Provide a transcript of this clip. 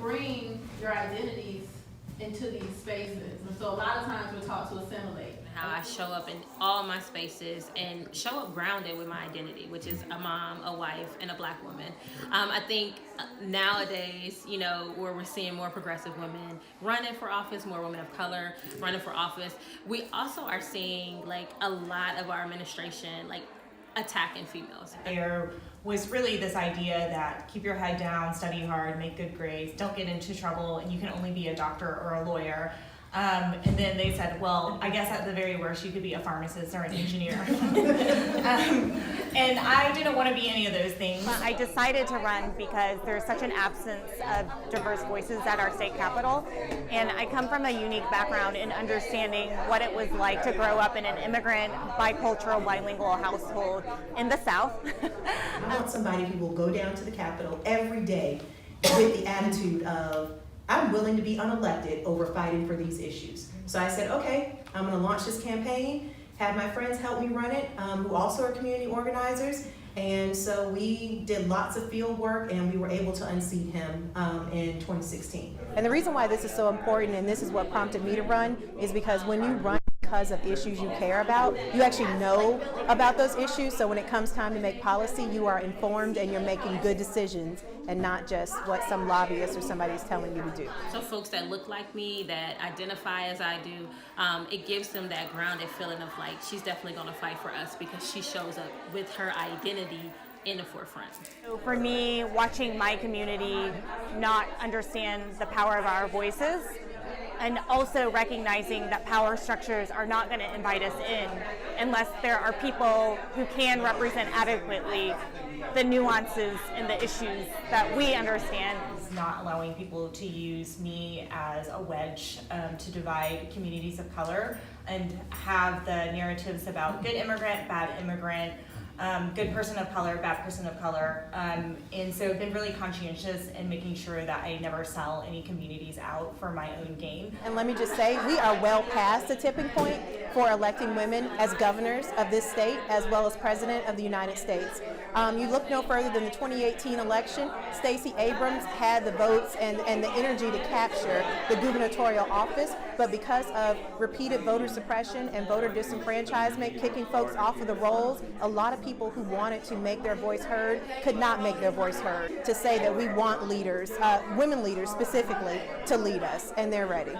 bring your identities into these spaces. And so a lot of times we're taught to assimilate. How I show up in all my spaces and show up grounded with my identity, which is a mom, a wife, and a Black woman. I think nowadays, where we're seeing more progressive women running for office, more women of color running for office, we also are seeing like a lot of our administration like attacking females. There was really this idea that keep your head down, study hard, make good grades, don't get into trouble, and you can only be a doctor or a lawyer. And then they said, well, I guess at the very worst you could be a pharmacist or an engineer. And I didn't want to be any of those things. I decided to run because there's such an absence of diverse voices at our state capitol. And I come from a unique background in understanding what it was like to grow up in an immigrant, bicultural, bilingual household in the South. I want somebody who will go down to the Capitol every day with the attitude of, I'm willing to be unelected over fighting for these issues. So I said, okay, I'm gonna launch this campaign, have my friends help me run it, who also are community organizers. And so we did lots of field work and we were able to unseat him in 2016. And the reason why this is so important, and this is what prompted me to run, is because when you run because of issues you care about, you actually know about those issues. So when it comes time to make policy, you are informed and you're making good decisions and not just what some lobbyist or somebody's telling you to do. So folks that look like me, that identify as I do, it gives them that grounded feeling of like, she's definitely gonna fight for us because she shows up with her identity in the forefront. So for me, watching my community not understand the power of our voices, and also recognizing that power structures are not going to invite us in unless there are people who can represent adequately the nuances and the issues that we understand. Not allowing people to use me as a wedge to divide communities of color and have the narratives about good immigrant, bad immigrant, good person of color, bad person of color, and so I've been really conscientious in making sure that I never sell any communities out for my own gain. And let me just say, we are well past the tipping point for electing women as governors of this state as well as president of the United States. You look no further than the 2018 election. Stacey Abrams had the votes and the energy to capture the gubernatorial office, but because of repeated voter suppression and voter disenfranchisement, kicking folks off of the rolls, a lot of people who wanted to make their voice heard could not make their voice heard. To say that we want leaders, women leaders specifically, to lead us, and they're ready.